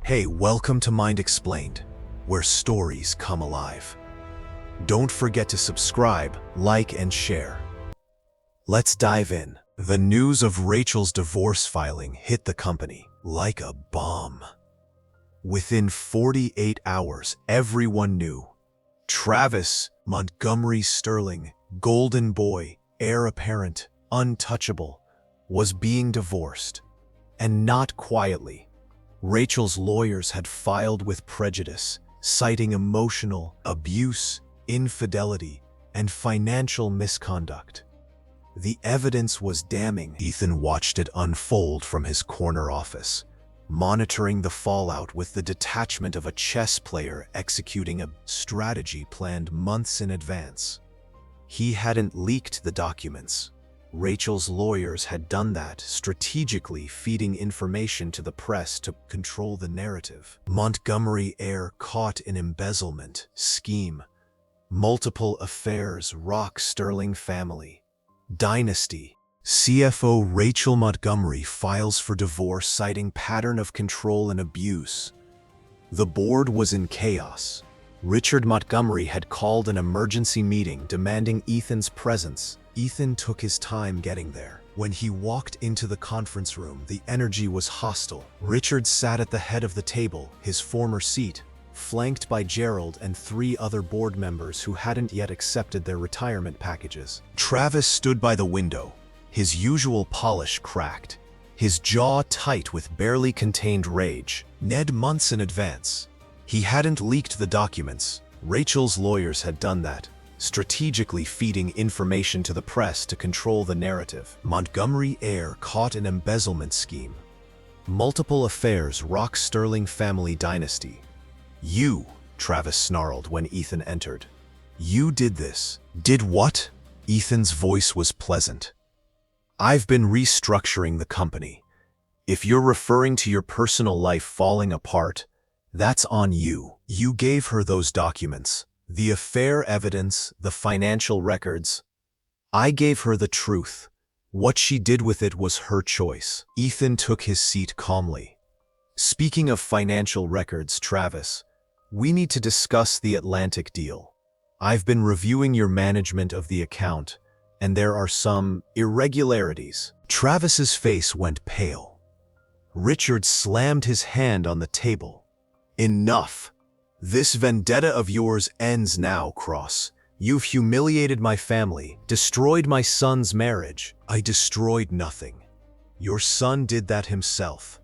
Hey, welcome to Mind Explained, where stories come alive. Don't forget to subscribe, like, and share. Let's dive in. The news of Rachel's divorce filing hit the company like a bomb. Within 48 hours, everyone knew. Travis Montgomery Sterling, golden boy, heir apparent, untouchable, was being divorced. And not quietly. Rachel's lawyers had filed with prejudice, citing emotional abuse, infidelity, and financial misconduct. The evidence was damning. Ethan watched it unfold from his corner office, monitoring the fallout with the detachment of a chess player executing a strategy planned months in advance. He hadn't leaked the documents. Rachel's lawyers had done that, strategically feeding information to the press to control the narrative. Montgomery heir caught in embezzlement scheme. Multiple affairs rock Sterling family. Dynasty. CFO Rachel Montgomery files for divorce citing pattern of control and abuse. The board was in chaos. Richard Montgomery had called an emergency meeting demanding Ethan's presence. Ethan took his time getting there. When he walked into the conference room, the energy was hostile. Richard sat at the head of the table, his former seat, flanked by Gerald and 3 other board members who hadn't yet accepted their retirement packages. Travis stood by the window, his usual polish cracked, his jaw tight with barely contained rage. Ned months in advance. He hadn't leaked the documents. Rachel's lawyers had done that, strategically feeding information to the press to control the narrative. Montgomery heir caught in embezzlement scheme. Multiple affairs rock Sterling family dynasty. You, Travis snarled when Ethan entered. You did this. Did what? Ethan's voice was pleasant. I've been restructuring the company. If you're referring to your personal life falling apart, that's on you. You gave her those documents. The affair evidence, the financial records. I gave her the truth. What she did with it was her choice. Ethan took his seat calmly. Speaking of financial records, Travis, we need to discuss the Atlantic deal. I've been reviewing your management of the account, and there are some irregularities. Travis's face went pale. Richard slammed his hand on the table. Enough. This vendetta of yours ends now, Cross. You've humiliated my family, destroyed my son's marriage. I destroyed nothing. Your son did that himself.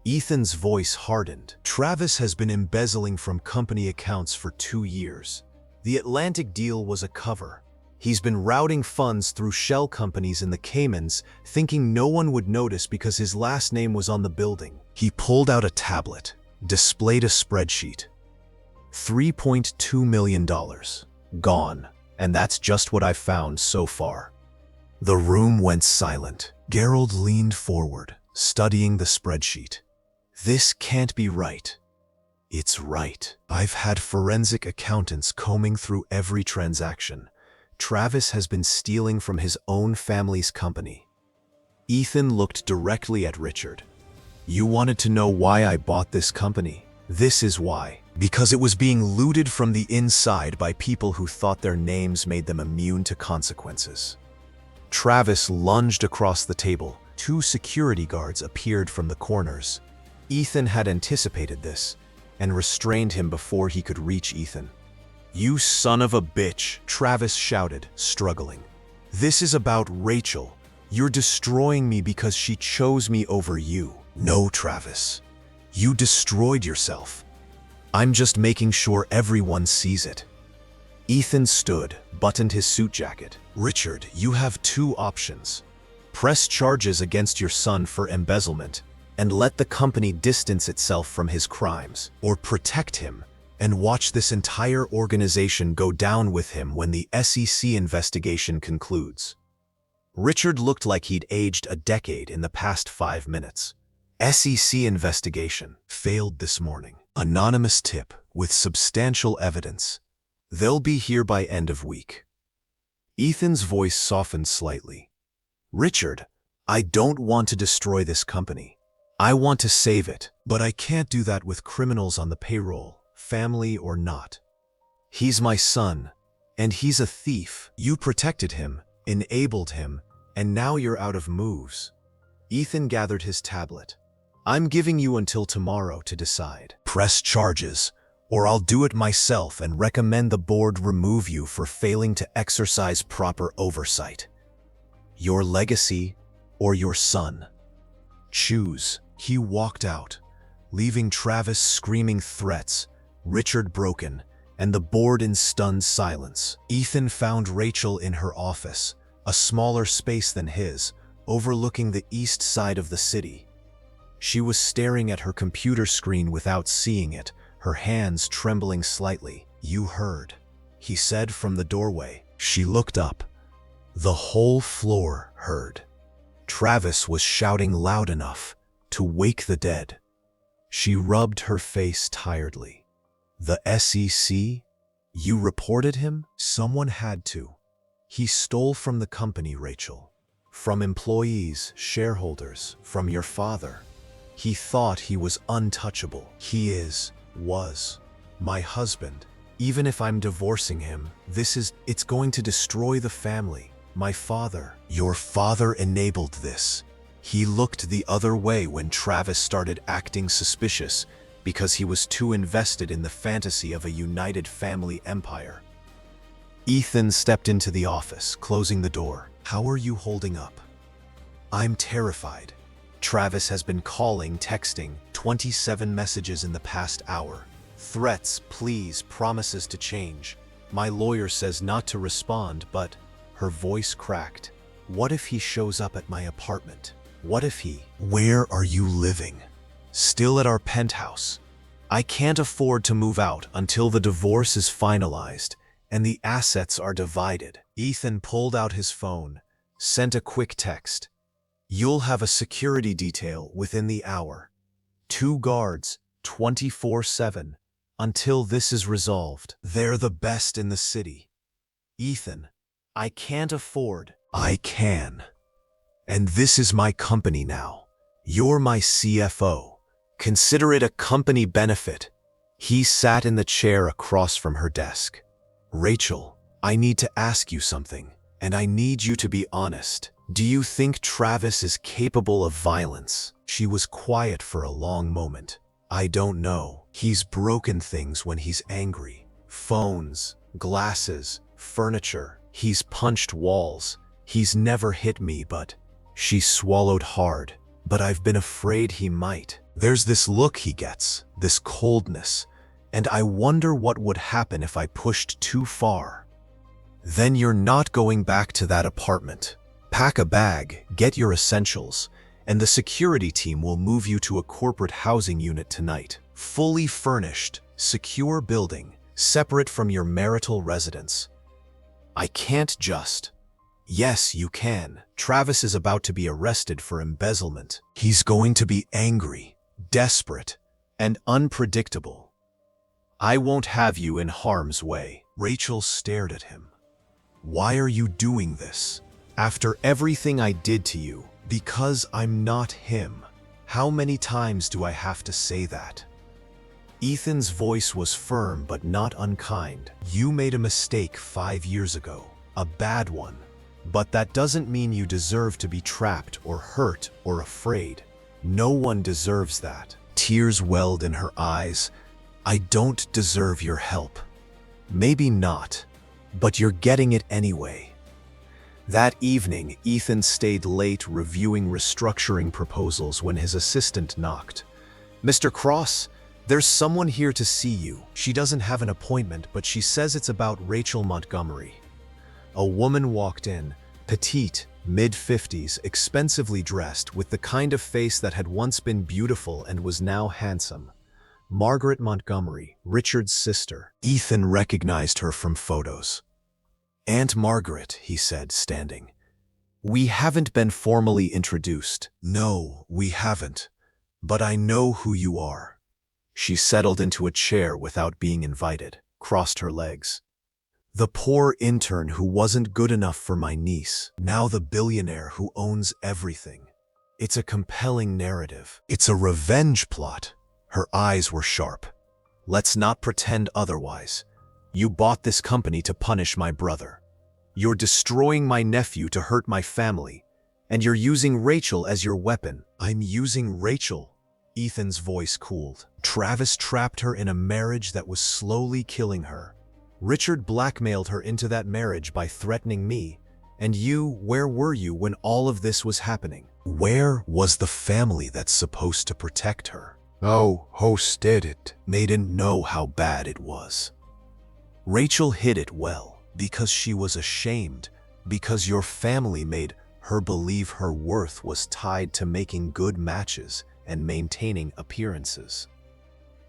Ethan's voice hardened. Travis has been embezzling from company accounts for 2 years. The Atlantic deal was a cover. He's been routing funds through shell companies in the Caymans, thinking no one would notice because his last name was on the building. He pulled out a tablet, displayed a spreadsheet. $3.2 million. Gone. And that's just what I've found so far. The room went silent. Gerald leaned forward, studying the spreadsheet. This can't be right. It's right. I've had forensic accountants combing through every transaction. Travis has been stealing from his own family's company. Ethan looked directly at Richard. You wanted to know why I bought this company? This is why. Because it was being looted from the inside by people who thought their names made them immune to consequences. Travis lunged across the table. 2 security guards appeared from the corners. Ethan had anticipated this and restrained him before he could reach Ethan. You son of a bitch, Travis shouted, struggling. This is about Rachel. You're destroying me because she chose me over you. No, Travis. You destroyed yourself. I'm just making sure everyone sees it. Ethan stood, buttoned his suit jacket. Richard, you have 2 options. Press charges against your son for embezzlement and let the company distance itself from his crimes, or protect him and watch this entire organization go down with him when the SEC investigation concludes. Richard looked like he'd aged a decade in the past 5 minutes. SEC investigation failed this morning. Anonymous tip with substantial evidence. They'll be here by end of week. Ethan's voice softened slightly. Richard, I don't want to destroy this company. I want to save it, but I can't do that with criminals on the payroll, family or not. He's my son, and he's a thief. You protected him, enabled him, and now you're out of moves. Ethan gathered his tablet. I'm giving you until tomorrow to decide. Press charges, or I'll do it myself and recommend the board remove you for failing to exercise proper oversight. Your legacy or your son. Choose. He walked out, leaving Travis screaming threats, Richard broken, and the board in stunned silence. Ethan found Rachel in her office, a smaller space than his, overlooking the east side of the city. She was staring at her computer screen without seeing it, her hands trembling slightly. You heard, he said from the doorway. She looked up. The whole floor heard. Travis was shouting loud enough to wake the dead. She rubbed her face tiredly. The SEC? You reported him? Someone had to. He stole from the company, Rachel. From employees, shareholders, from your father. He thought he was untouchable. He was my husband. Even if I'm divorcing him, it's going to destroy the family. My father. Your father enabled this. He looked the other way when Travis started acting suspicious because he was too invested in the fantasy of a united family empire. Ethan stepped into the office, closing the door. How are you holding up? I'm terrified. Travis has been calling, texting, 27 messages in the past hour. Threats, pleas, promises to change. My lawyer says not to respond, but her voice cracked. What if he shows up at my apartment? What if he... Where are you living? Still at our penthouse. I can't afford to move out until the divorce is finalized and the assets are divided. Ethan pulled out his phone, sent a quick text. You'll have a security detail within the hour. 2 guards, 24/7, until this is resolved. They're the best in the city. Ethan, I can't afford. I can. And this is my company now. You're my CFO. Consider it a company benefit. He sat in the chair across from her desk. Rachel, I need to ask you something, and I need you to be honest. Do you think Travis is capable of violence? She was quiet for a long moment. I don't know. He's broken things when he's angry. Phones, glasses, furniture. He's punched walls. He's never hit me, but... She swallowed hard. But I've been afraid he might. There's this look he gets, this coldness, and I wonder what would happen if I pushed too far. Then you're not going back to that apartment. Pack a bag, get your essentials, and the security team will move you to a corporate housing unit tonight. Fully furnished, secure building, separate from your marital residence. I can't just... Yes, you can. Travis is about to be arrested for embezzlement. He's going to be angry, desperate, and unpredictable. I won't have you in harm's way. Rachel stared at him. Why are you doing this? After everything I did to you, because I'm not him. How many times do I have to say that? Ethan's voice was firm but not unkind. You made a mistake 5 years ago, a bad one. But that doesn't mean you deserve to be trapped or hurt or afraid. No one deserves that. Tears welled in her eyes. I don't deserve your help. Maybe not, but you're getting it anyway. That evening, Ethan stayed late reviewing restructuring proposals when his assistant knocked. Mr. Cross, there's someone here to see you. She doesn't have an appointment, but she says it's about Rachel Montgomery. A woman walked in, petite, mid-50s, expensively dressed, with the kind of face that had once been beautiful and was now handsome. Margaret Montgomery, Richard's sister. Ethan recognized her from photos. Aunt Margaret, he said, standing. We haven't been formally introduced. No, we haven't. But I know who you are. She settled into a chair without being invited, crossed her legs. The poor intern who wasn't good enough for my niece, now the billionaire who owns everything. It's a compelling narrative. It's a revenge plot. Her eyes were sharp. Let's not pretend otherwise. You bought this company to punish my brother. You're destroying my nephew to hurt my family. And you're using Rachel as your weapon. I'm using Rachel. Ethan's voice cooled. Travis trapped her in a marriage that was slowly killing her. Richard blackmailed her into that marriage by threatening me. And you, where were you when all of this was happening? Where was the family that's supposed to protect her? Oh, host did it. They didn't know how bad it was. Rachel hid it well, because she was ashamed, because your family made her believe her worth was tied to making good matches and maintaining appearances.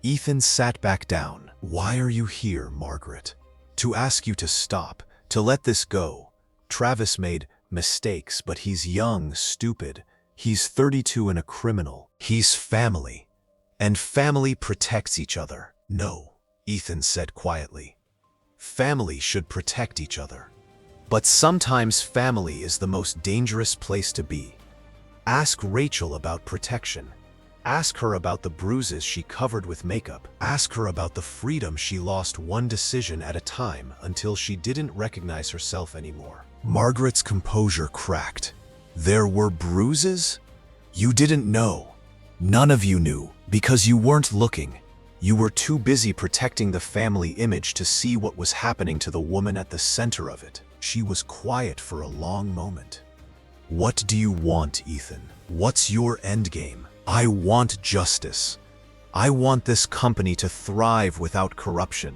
Ethan sat back down. Why are you here, Margaret? To ask you to stop, to let this go. Travis made mistakes, but he's young, stupid. He's 32 and a criminal. He's family. And family protects each other. No, Ethan said quietly. Family should protect each other. But sometimes family is the most dangerous place to be. Ask Rachel about protection. Ask her about the bruises she covered with makeup. Ask her about the freedom she lost one decision at a time until she didn't recognize herself anymore. Margaret's composure cracked. There were bruises? You didn't know. None of you knew, because you weren't looking. You were too busy protecting the family image to see what was happening to the woman at the center of it. She was quiet for a long moment. What do you want, Ethan? What's your endgame? I want justice. I want this company to thrive without corruption.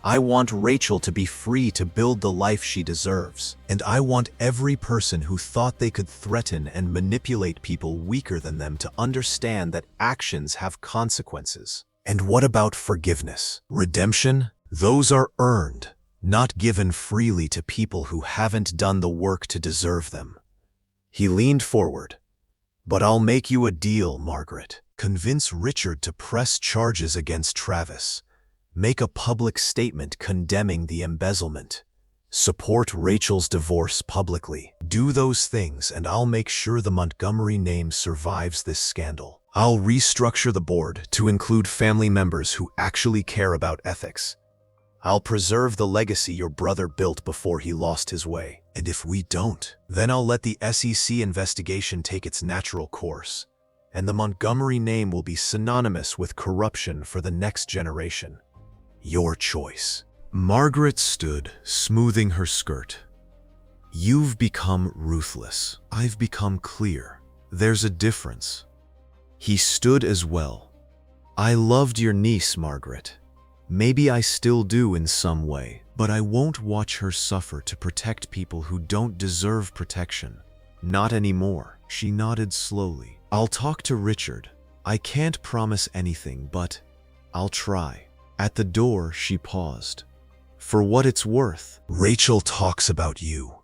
I want Rachel to be free to build the life she deserves. And I want every person who thought they could threaten and manipulate people weaker than them to understand that actions have consequences. And what about forgiveness? Redemption? Those are earned, not given freely to people who haven't done the work to deserve them. He leaned forward. But I'll make you a deal, Margaret. Convince Richard to press charges against Travis. Make a public statement condemning the embezzlement. Support Rachel's divorce publicly. Do those things and I'll make sure the Montgomery name survives this scandal. I'll restructure the board to include family members who actually care about ethics. I'll preserve the legacy your brother built before he lost his way. And if we don't, then I'll let the SEC investigation take its natural course. And the Montgomery name will be synonymous with corruption for the next generation. Your choice. Margaret stood, smoothing her skirt. You've become ruthless. I've become clear. There's a difference. He stood as well. I loved your niece, Margaret. Maybe I still do in some way, but I won't watch her suffer to protect people who don't deserve protection. Not anymore. She nodded slowly. I'll talk to Richard. I can't promise anything, but I'll try. At the door, she paused. For what it's worth, Rachel talks about you.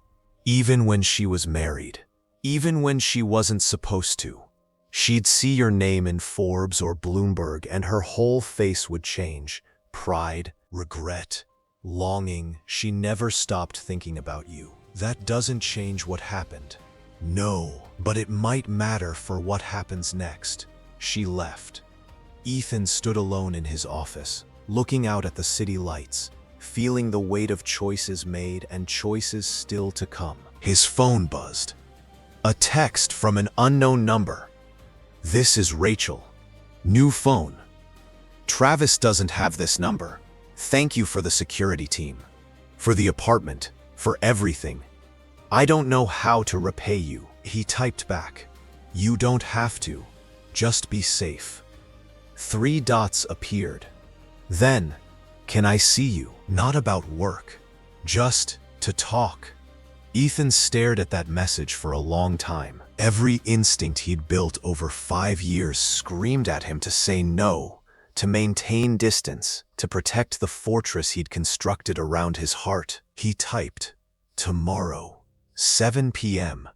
Even when she was married. Even when she wasn't supposed to. She'd see your name in Forbes or Bloomberg and her whole face would change. Pride, regret, longing. She never stopped thinking about you. That doesn't change what happened. No, but it might matter for what happens next. She left. Ethan stood alone in his office, looking out at the city lights, feeling the weight of choices made and choices still to come. His phone buzzed. A text from an unknown number. This is Rachel. New phone. Travis doesn't have this number. Thank you for the security team. For the apartment. For everything. I don't know how to repay you. He typed back. You don't have to. Just be safe. 3 dots appeared. Then, can I see you? Not about work. Just to talk. Ethan stared at that message for a long time. Every instinct he'd built over 5 years screamed at him to say no, to maintain distance, to protect the fortress he'd constructed around his heart. He typed, tomorrow, 7 p.m.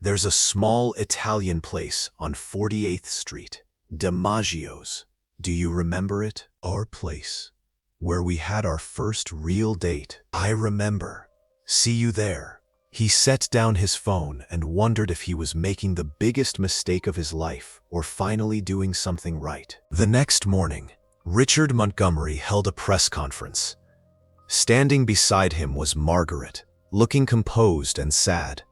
There's a small Italian place on 48th Street, DiMaggio's. Do you remember it? Our place, where we had our first real date. I remember. See you there. He set down his phone and wondered if he was making the biggest mistake of his life or finally doing something right. The next morning, Richard Montgomery held a press conference. Standing beside him was Margaret, looking composed and sad.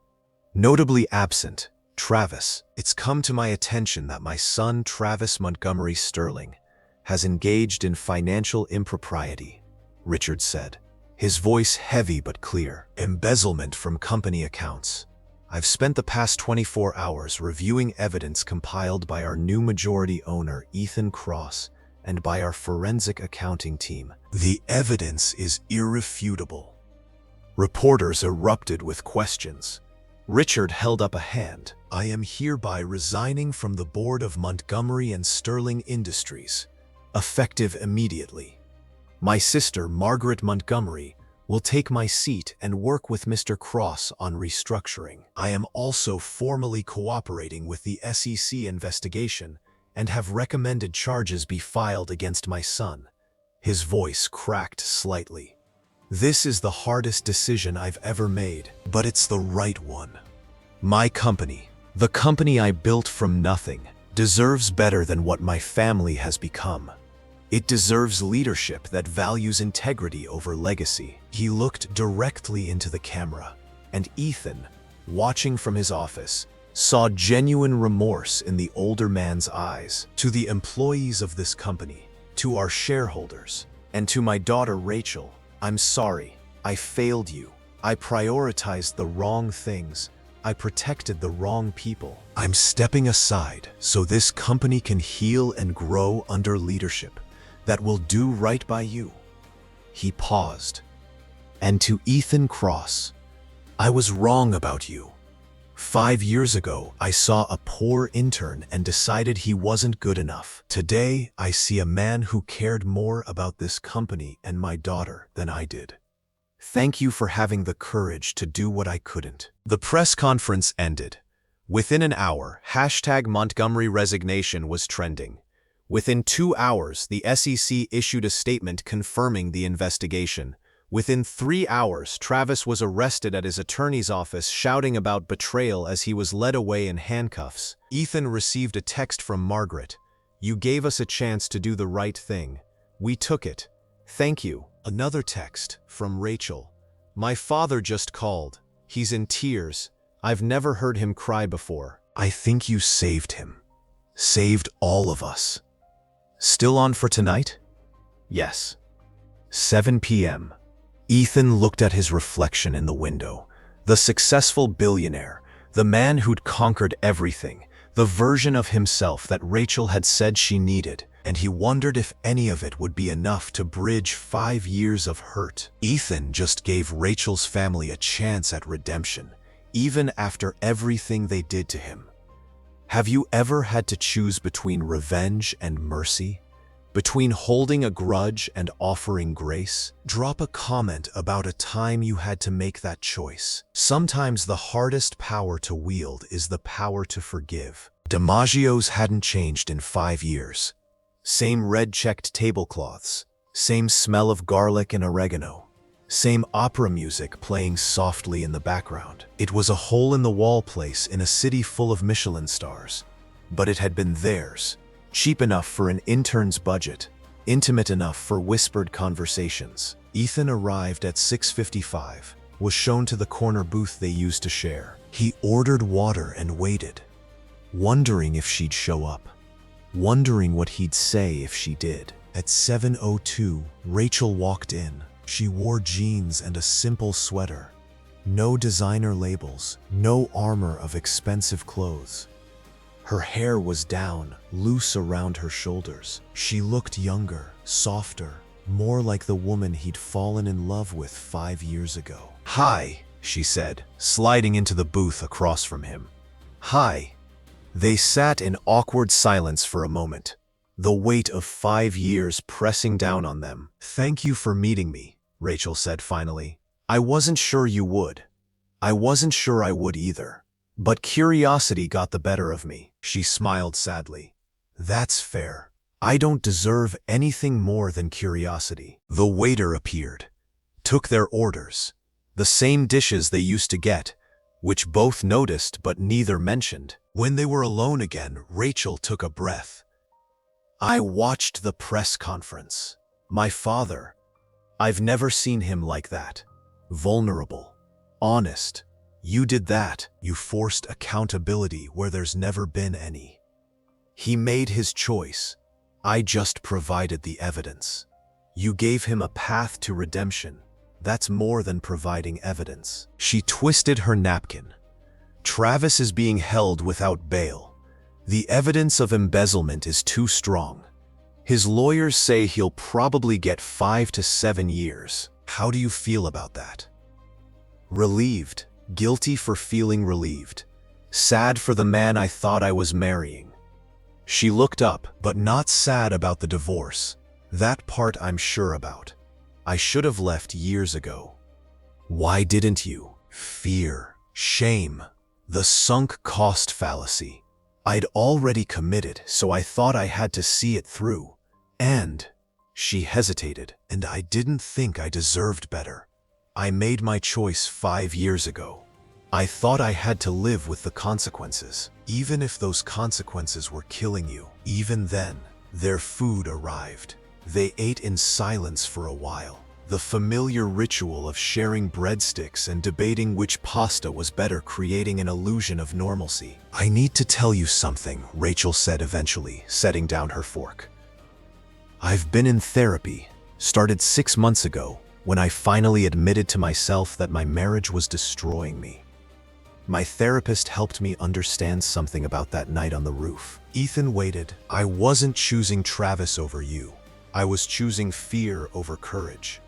Notably absent, Travis. It's come to my attention that my son Travis Montgomery Sterling has engaged in financial impropriety, Richard said, his voice heavy but clear. Embezzlement from company accounts. I've spent the past 24 hours reviewing evidence compiled by our new majority owner, Ethan Cross, and by our forensic accounting team. The evidence is irrefutable. Reporters erupted with questions. Richard held up a hand. I am hereby resigning from the board of Montgomery and Sterling Industries, effective immediately. My sister, Margaret Montgomery, will take my seat and work with Mr. Cross on restructuring. I am also formally cooperating with the SEC investigation and have recommended charges be filed against my son. His voice cracked slightly. This is the hardest decision I've ever made, but it's the right one. My company, the company I built from nothing, deserves better than what my family has become. It deserves leadership that values integrity over legacy. He looked directly into the camera, and Ethan, watching from his office, saw genuine remorse in the older man's eyes. To the employees of this company, to our shareholders, and to my daughter Rachel, I'm sorry. I failed you. I prioritized the wrong things. I protected the wrong people. I'm stepping aside so this company can heal and grow under leadership that will do right by you. He paused. And to Ethan Cross, I was wrong about you. 5 years ago, I saw a poor intern and decided he wasn't good enough. Today, I see a man who cared more about this company and my daughter than I did. Thank you for having the courage to do what I couldn't. The press conference ended. Within an hour, #Montgomery resignation was trending. Within 2 hours, the SEC issued a statement confirming the investigation. Within 3 hours, Travis was arrested at his attorney's office shouting about betrayal as he was led away in handcuffs. Ethan received a text from Margaret. You gave us a chance to do the right thing. We took it. Thank you. Another text from Rachel. My father just called. He's in tears. I've never heard him cry before. I think you saved him. Saved all of us. Still on for tonight? Yes. 7 p.m. Ethan looked at his reflection in the window. The successful billionaire, the man who'd conquered everything, the version of himself that Rachel had said she needed, and he wondered if any of it would be enough to bridge 5 years of hurt. Ethan just gave Rachel's family a chance at redemption, even after everything they did to him. Have you ever had to choose between revenge and mercy? Between holding a grudge and offering grace? Drop a comment about a time you had to make that choice. Sometimes the hardest power to wield is the power to forgive. DiMaggio's hadn't changed in 5 years. Same red-checked tablecloths, same smell of garlic and oregano, same opera music playing softly in the background. It was a hole-in-the-wall place in a city full of Michelin stars, but it had been theirs. Cheap enough for an intern's budget, intimate enough for whispered conversations. Ethan arrived at 6:55, was shown to the corner booth they used to share. He ordered water and waited, wondering if she'd show up, wondering what he'd say if she did. At 7:02, Rachel walked in. She wore jeans and a simple sweater. No designer labels, no armor of expensive clothes. Her hair was down, loose around her shoulders. She looked younger, softer, more like the woman he'd fallen in love with 5 years ago. Hi, she said, sliding into the booth across from him. Hi. They sat in awkward silence for a moment, the weight of 5 years pressing down on them. Thank you for meeting me, Rachel said finally. I wasn't sure you would. I wasn't sure I would either. But curiosity got the better of me. She smiled sadly. That's fair. I don't deserve anything more than curiosity. The waiter appeared, took their orders, The same dishes they used to get, which both noticed but neither mentioned. When they were alone again, Rachel took a breath. I watched the press conference. My father, I've never seen him like that. Vulnerable, honest. You did that. You forced accountability where there's never been any. He made his choice. I just provided the evidence. You gave him a path to redemption. That's more than providing evidence. She twisted her napkin. Travis is being held without bail. The evidence of embezzlement is too strong. His lawyers say he'll probably get 5 to 7 years. How do you feel about that? Relieved. Guilty for feeling relieved. Sad for the man I thought I was marrying. She looked up, but not sad about the divorce. That part I'm sure about. I should have left years ago. Why didn't you? Fear. Shame. The sunk cost fallacy. I'd already committed, so I thought I had to see it through. And she hesitated, and I didn't think I deserved better. I made my choice 5 years ago. I thought I had to live with the consequences, even if those consequences were killing you. Even then, their food arrived. They ate in silence for a while. The familiar ritual of sharing breadsticks and debating which pasta was better, creating an illusion of normalcy. I need to tell you something, Rachel said eventually, setting down her fork. I've been in therapy, started 6 months ago, when I finally admitted to myself that my marriage was destroying me. My therapist helped me understand something about that night on the roof. Ethan waited. I wasn't choosing Travis over you. I was choosing fear over courage.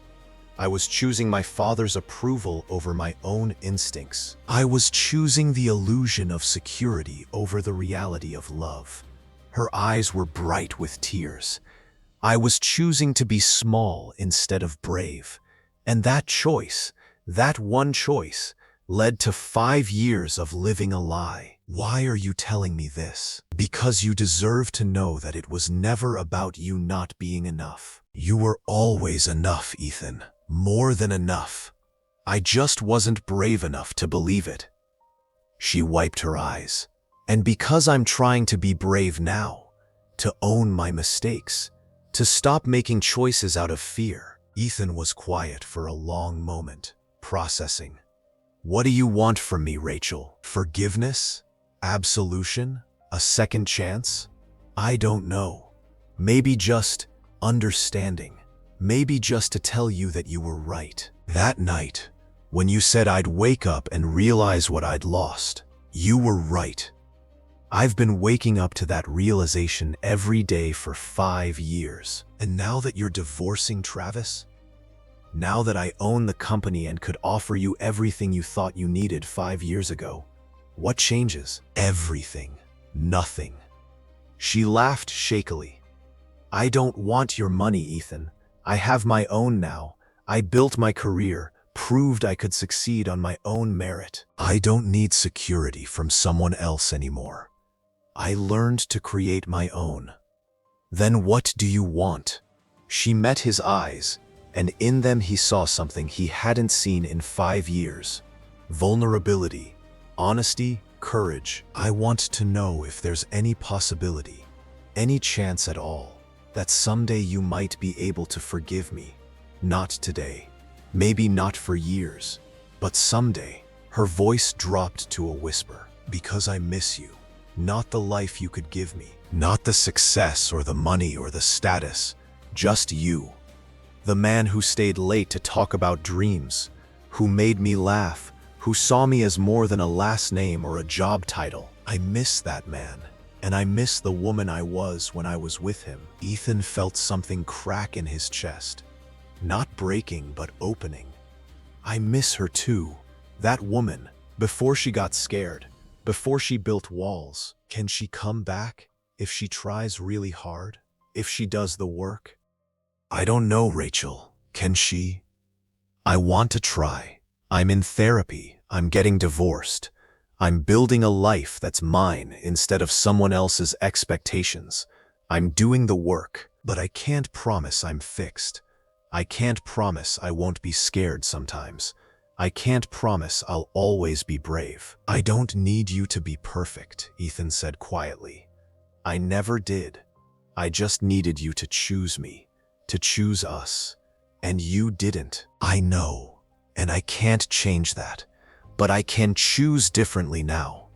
I was choosing my father's approval over my own instincts. I was choosing the illusion of security over the reality of love. Her eyes were bright with tears. I was choosing to be small instead of brave. And that choice, that one choice, led to 5 years of living a lie. Why are you telling me this? Because you deserve to know that it was never about you not being enough. You were always enough, Ethan. More than enough. I just wasn't brave enough to believe it. She wiped her eyes. And because I'm trying to be brave now, to own my mistakes, to stop making choices out of fear. Ethan was quiet for a long moment, processing. What do you want from me, Rachel? Forgiveness? Absolution? A second chance? I don't know. Maybe just understanding. Maybe just to tell you that you were right. That night, when you said I'd wake up and realize what I'd lost, you were right. I've been waking up to that realization every day for 5 years. And now that you're divorcing Travis, now that I own the company and could offer you everything you thought you needed 5 years ago, what changes? Everything. Nothing. She laughed shakily. I don't want your money, Ethan. I have my own now. I built my career, proved I could succeed on my own merit. I don't need security from someone else anymore. I learned to create my own. Then what do you want? She met his eyes, and in them he saw something he hadn't seen in 5 years. Vulnerability, honesty, courage. I want to know if there's any possibility, any chance at all, that someday you might be able to forgive me. Not today. Maybe not for years. But someday. Her voice dropped to a whisper. Because I miss you. Not the life you could give me. Not the success or the money or the status. Just you. The man who stayed late to talk about dreams. Who made me laugh. Who saw me as more than a last name or a job title. I miss that man. And I miss the woman I was when I was with him. Ethan felt something crack in his chest. Not breaking, but opening. I miss her too. That woman, before she got scared, before she built walls. Can she come back if she tries really hard? If she does the work? I don't know, Rachel. Can she? I want to try. I'm in therapy. I'm getting divorced. I'm building a life that's mine instead of someone else's expectations. I'm doing the work, but I can't promise I'm fixed. I can't promise I won't be scared sometimes. I can't promise I'll always be brave. I don't need you to be perfect, Ethan said quietly. I never did. I just needed you to choose me, to choose us. And you didn't. I know, and I can't change that. But I can choose differently now.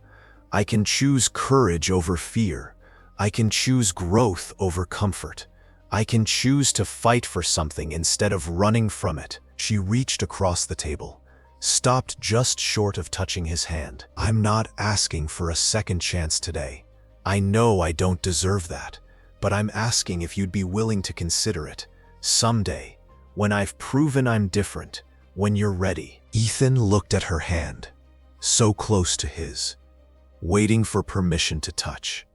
I can choose courage over fear. I can choose growth over comfort. I can choose to fight for something instead of running from it. She reached across the table, stopped just short of touching his hand. I'm not asking for a second chance today. I know I don't deserve that, but I'm asking if you'd be willing to consider it. Someday, when I've proven I'm different, when you're ready. Ethan looked at her hand, so close to his, waiting for permission to touch.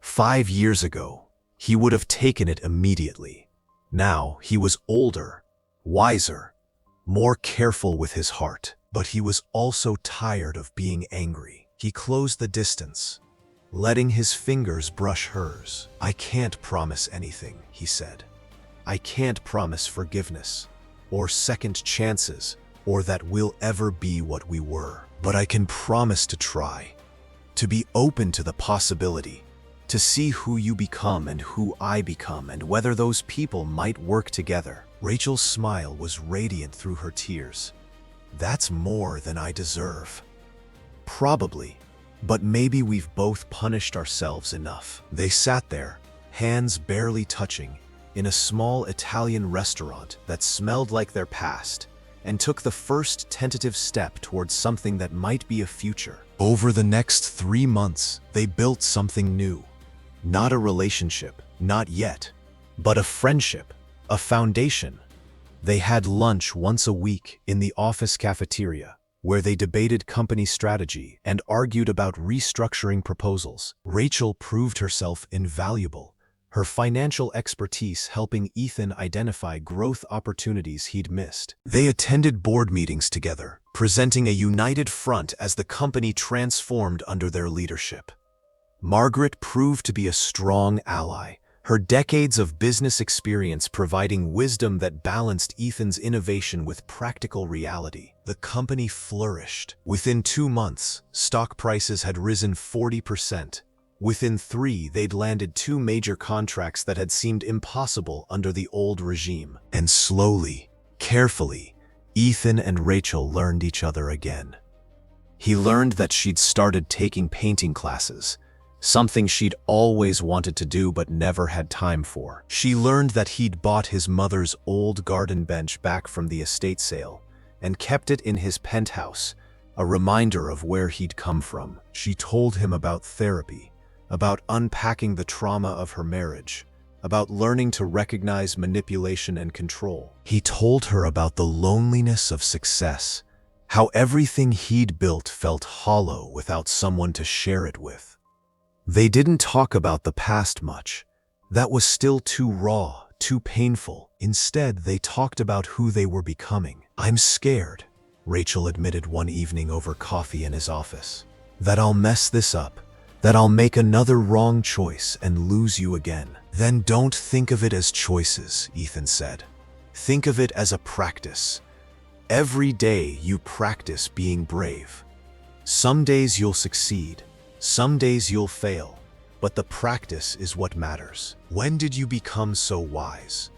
5 years ago, he would have taken it immediately. Now he was older, wiser, more careful with his heart, but he was also tired of being angry. He closed the distance, letting his fingers brush hers. I can't promise anything, he said. I can't promise forgiveness, or second chances, or that we'll ever be what we were. But I can promise to try, to be open to the possibility, to see who you become and who I become and whether those people might work together. Rachel's smile was radiant through her tears. That's more than I deserve. Probably, but maybe we've both punished ourselves enough. They sat there, hands barely touching, in a small Italian restaurant that smelled like their past, and took the first tentative step towards something that might be a future. Over the next 3 months, they built something new. Not a relationship, not yet, but a friendship, a foundation. They had lunch once a week in the office cafeteria, where they debated company strategy and argued about restructuring proposals. Rachel proved herself invaluable, her financial expertise helping Ethan identify growth opportunities he'd missed. They attended board meetings together, presenting a united front as the company transformed under their leadership. Margaret proved to be a strong ally, her decades of business experience providing wisdom that balanced Ethan's innovation with practical reality. The company flourished. Within 2 months, stock prices had risen 40%. Within 3, they'd landed 2 major contracts that had seemed impossible under the old regime. And slowly, carefully, Ethan and Rachel learned each other again. He learned that she'd started taking painting classes, something she'd always wanted to do but never had time for. She learned that he'd bought his mother's old garden bench back from the estate sale and kept it in his penthouse, a reminder of where he'd come from. She told him about therapy, about unpacking the trauma of her marriage, about learning to recognize manipulation and control. He told her about the loneliness of success, how everything he'd built felt hollow without someone to share it with. They didn't talk about the past much. That was still too raw, too painful. Instead, they talked about who they were becoming. I'm scared, Rachel admitted one evening over coffee in his office, that I'll mess this up, that I'll make another wrong choice and lose you again. Then don't think of it as choices, Ethan said. Think of it as a practice. Every day you practice being brave. Some days you'll succeed, some days you'll fail, but the practice is what matters. When did you become so wise?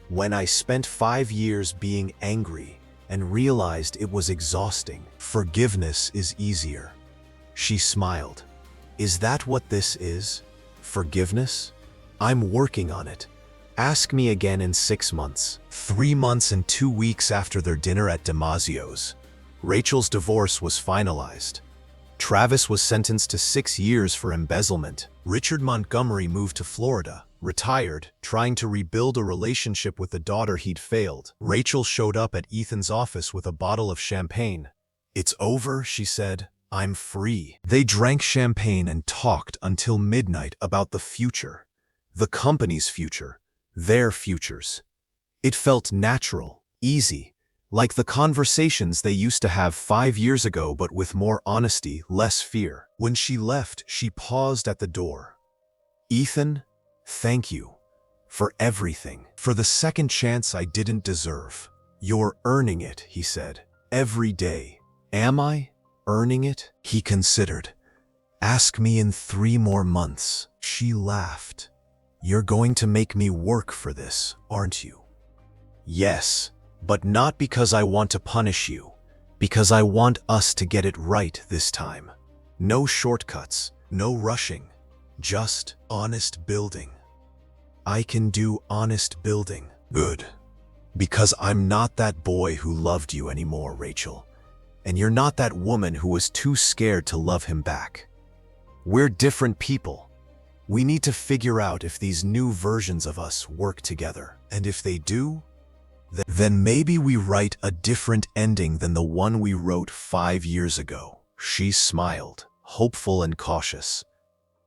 When I spent 5 years being angry and realized it was exhausting. Forgiveness is easier. She smiled. Is that what this is? Forgiveness? I'm working on it. Ask me again in 6 months. 3 months and 2 weeks after their dinner at DiMaggio's, Rachel's divorce was finalized. Travis was sentenced to 6 years for embezzlement. Richard Montgomery moved to Florida, retired, trying to rebuild a relationship with the daughter he'd failed. Rachel showed up at Ethan's office with a bottle of champagne. It's over, she said. I'm free. They drank champagne and talked until midnight about the future. The company's future. Their futures. It felt natural, easy, like the conversations they used to have 5 years ago but with more honesty, less fear. When she left, she paused at the door. Ethan, thank you. For everything. For the second chance I didn't deserve. You're earning it, he said. every day. Am I earning it? He considered. Ask me in 3 more months. She laughed. You're going to make me work for this, aren't you? Yes, but not because I want to punish you, because I want us to get it right this time. No shortcuts, no rushing, just honest building. I can do honest building. Good. Because I'm not that boy who loved you anymore, Rachel. And you're not that woman who was too scared to love him back. We're different people. We need to figure out if these new versions of us work together. And if they do, then maybe we write a different ending than the one we wrote 5 years ago. She smiled, hopeful and cautious.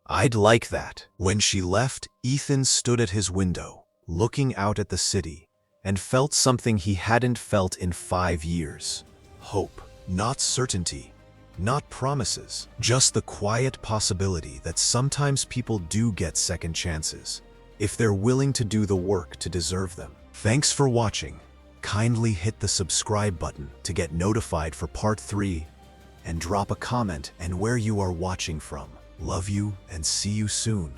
I'd like that. When she left, Ethan stood at his window, looking out at the city, and felt something he hadn't felt in 5 years. Hope, not certainty, not promises, just the quiet possibility that sometimes people do get second chances, if they're willing to do the work to deserve them. Thanks for watching. Kindly hit the subscribe button to get notified for part 3, and drop a comment and where you are watching from. Love you and see you soon.